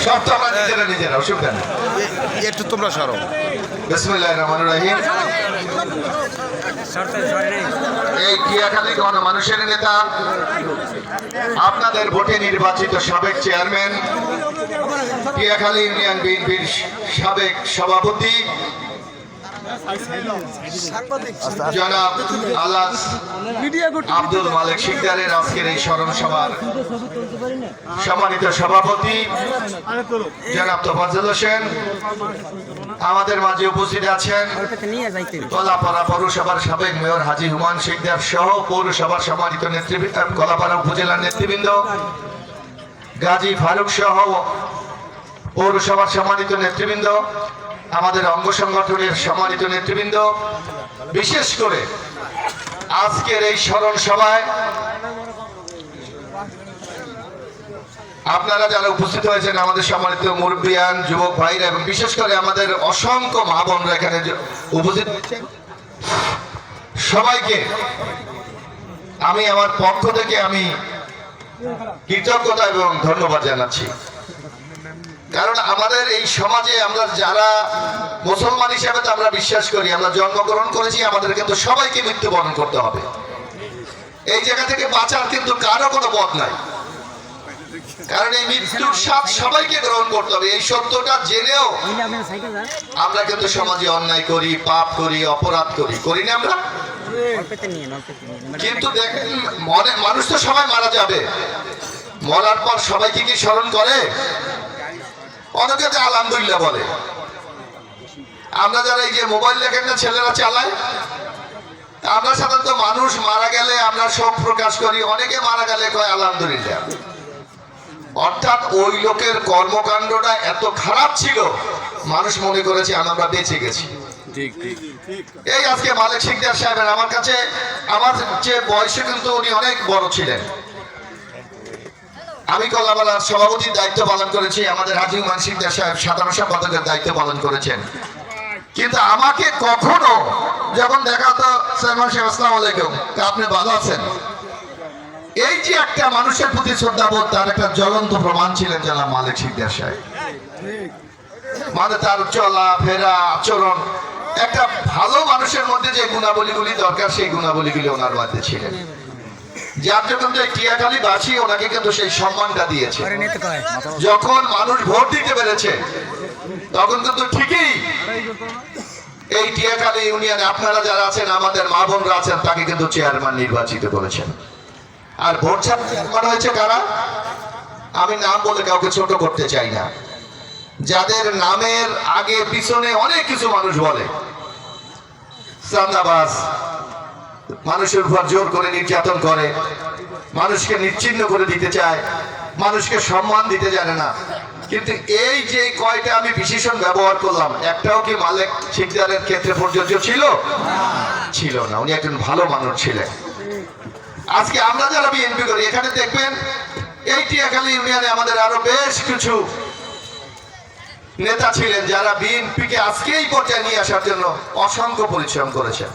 সব তো আমরা নিজেরা অসুবিধা নেই, একটু তোমরা সরো। বিসমিল্লাহির রহমানির রহিম। এই টিয়াখালী গণমানুষের নেতা, আপনাদের ভোটে নির্বাচিত সাবেক চেয়ারম্যান, টিয়াখালী ইউনিয়ন বিএনপির সাবেক সভাপতি জনাব আলাস আব্দুল মালেক শিকদারের আজকের এই স্মরণ সভার সম্মানিত সভাপতি জনাব তোফাজ্জল হোসেন, আমাদের মাঝে উপস্থিত আছেন কলাপাড়া পৌরসভার সাবেক মেয়র হাজী হুমায়ুন শিকদার সহ পৌরসভার সম্মানিত নেতৃবৃন্দ, কলাপাড়া উপজেলার নেতৃবৃন্দ, গাজী ফারুক সহ পৌরসভার সম্মানিত নেতৃবৃন্দ, আমাদের অঙ্গ সংগঠনের সম্মানিত নেতৃবৃন্দ, বিশেষ করে আজকের এই স্মরণ সভায় আপনারা যারা উপস্থিত হয়েছেন, আমাদের সম্মানিত মুরব্বিয়ান, যুবক ভাইরা এবং বিশেষ করে আমাদের অসংখ্য মা বোনরা এখানে উপস্থিত হয়েছেন, সবাইকে আমি আমার পক্ষ থেকে আমি কৃতজ্ঞতা এবং ধন্যবাদ জানাচ্ছি। কারণ আমাদের এই সমাজে আমরা যারা মুসলমান হিসেবে তো আমরা বিশ্বাস করি, আমরা জন্মগ্রহণ করেছি, আমাদের কিন্তু সবাইকে মৃত্যুবরণ করতে হবে। এই জায়গা থেকে বাঁচার কিন্তু কারো কোনো পথ নাই, কারণ এই মৃত্যুর স্বাদ সবাইকে গ্রহণ করতে হবে। এই সত্যটা জেনেও আমরা কিন্তু সমাজে অন্যায় করি, পাপ করি, অপরাধ করি না আমরা? কিন্তু দেখেন, মানুষ তো সবাই মারা যাবে, মরার পর সবাইকে কি স্মরণ করে? অনেকে যে আলহামদুলিল্লাহ বলে। আমরা যারা এই যে মোবাইল দেখেন না ছেলেরা চালায়, আমরা সাধারণত মানুষ মারা গেলে আমরা শোক প্রকাশ করি, অনেকে মারা গেলে কয় আলহামদুলিল্লাহ। অর্থাৎ ওই লোকের কর্মকাণ্ডটা এত খারাপ ছিল, মানুষ মনে করেছে আমরা বেঁচে গেছি। এই আজকে মালেক শিকদার সাহেবের আমার কাছে, আমার যে বয়সে কিন্তু উনি অনেক বড় ছিলেন। আমি কলাপাড়ার সভাপতির দায়িত্ব পালন করেছি, আমাদের হাজী হুমায়ুন শিকদার সাহেব সাধারণ সম্পাদকের দায়িত্ব পালন করেছেন। কিন্তু আমাকে কখনো যখন দেখা তো চেয়ারম্যান সাহেব আসসালামু আলাইকুম, আপনি ভালো আছেন, এই যে একটা মানুষের প্রতি শ্রদ্ধাবোধ, তার একটা জ্বলন্ত প্রমাণ ছিলেন জনাব মালেক শিকদার সাহেব। মানে তার চলা ফেরা আচরণ, একটা ভালো মানুষের মধ্যে যে গুণাবলীগুলি দরকার সেই গুণাবলীগুলি ওনার মধ্যে ছিলেন, যার জন্য টিয়াখালীবাসী ওনাকে কিন্তু সেই সম্মানটা দিয়েছে। যখন মানুষ ভোট দিতে পেরেছে তখন কিন্তু ঠিকই এই টিয়াখালী ইউনিয়নে আপনারা যারা আছেন, আমাদের মা বোনরা আছেন, তাকে কিন্তু চেয়ারম্যান নির্বাচিত করেছেন। আর ভোট ছাড়া চেয়ারম্যান হয়েছে কারা? আমি নাম বলে কাউকে ছোট করতে চাই না, যাদের নামের আগে পিছনে অনেক কিছু মানুষ বলে, চাঁদাবাজ, মানুষের উপর জোর করে নির্যাতন করে, মানুষকে নিশ্চিহ্ন করে দিতে চায়, মানুষকে সম্মান দিতে জানে না। কিন্তু এই যে কয়টা আমি বিশেষণ ব্যবহার করলাম, একটাও কি মালেক শিকদারের ক্ষেত্রে প্রযোজ্য ছিল? ছিল না। উনি একজন ভালো মানুষ ছিলেন। আজকে আমরা যারা বিএনপি করি, এখানে দেখবেন এই টিয়াখালী ইউনিয়নে আমাদের আরো বেশ কিছু নেতা ছিলেন যারা বিএনপিকে আজকে এই পর্যায়ে নিয়ে আসার জন্য অসংখ্য পরিশ্রম করেছেন।